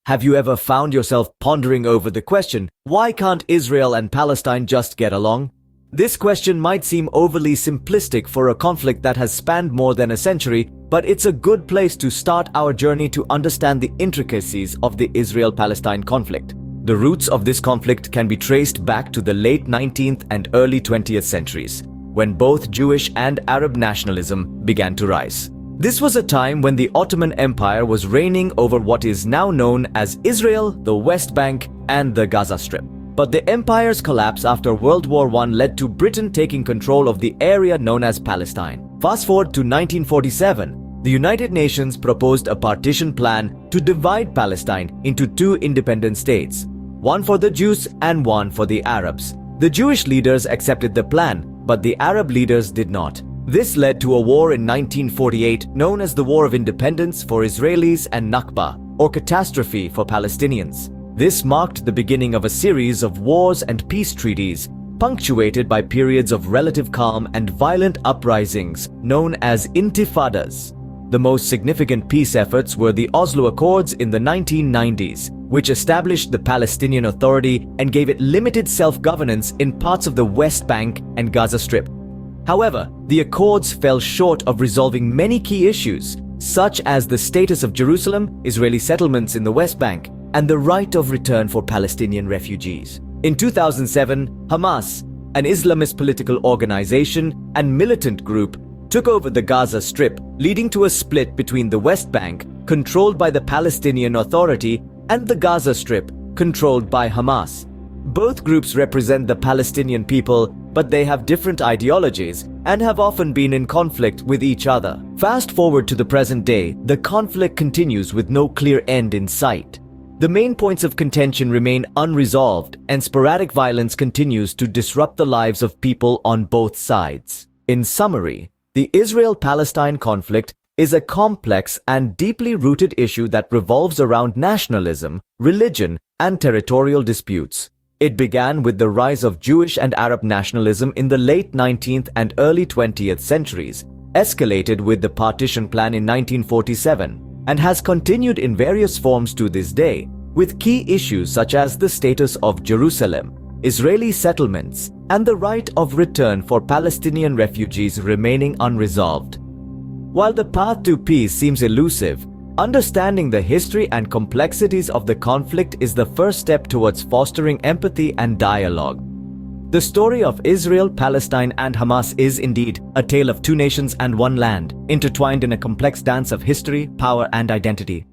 Have you ever found yourself pondering over the question, why can't Israel and Palestine just get along? This question might seem overly simplistic for a conflict that has spanned more than a century, but it's a good place to start our journey to understand the intricacies of the Israel-Palestine conflict. The roots of this conflict can be traced back to the late 19th and early 20th centuries, when both Jewish and Arab nationalism began to rise. This was a time when the Ottoman Empire was reigning over what is now known as Israel, the West Bank, and the Gaza Strip. But the empire's collapse after World War I led to Britain taking control of the area known as Palestine. Fast forward to 1947, the United Nations proposed a partition plan to divide Palestine into two independent states, one for the Jews and one for the Arabs. The Jewish leaders accepted the plan, but the Arab leaders did not. This led to a war in 1948 known as the War of Independence for Israelis and Nakba, or catastrophe for Palestinians. This marked the beginning of a series of wars and peace treaties, punctuated by periods of relative calm and violent uprisings known as intifadas. The most significant peace efforts were the Oslo Accords in the 1990s, which established the Palestinian Authority and gave it limited self-governance in parts of the West Bank and Gaza Strip. However, the accords fell short of resolving many key issues, such as the status of Jerusalem, Israeli settlements in the West Bank, and the right of return for Palestinian refugees. In 2007, Hamas, an Islamist political organization and militant group, took over the Gaza Strip, leading to a split between the West Bank, controlled by the Palestinian Authority, and the Gaza Strip, controlled by Hamas. Both groups represent the Palestinian people, but they have different ideologies and have often been in conflict with each other. Fast forward to the present day, the conflict continues with no clear end in sight. The main points of contention remain unresolved, and sporadic violence continues to disrupt the lives of people on both sides. In summary, the Israel-Palestine conflict is a complex and deeply rooted issue that revolves around nationalism, religion, and territorial disputes. It began with the rise of Jewish and Arab nationalism in the late 19th and early 20th centuries, escalated with the partition plan in 1947, and has continued in various forms to this day, with key issues such as the status of Jerusalem, Israeli settlements, and the right of return for Palestinian refugees remaining unresolved. While the path to peace seems elusive, understanding the history and complexities of the conflict is the first step towards fostering empathy and dialogue. The story of Israel, Palestine, and Hamas is indeed a tale of two nations and one land, intertwined in a complex dance of history, power, and identity.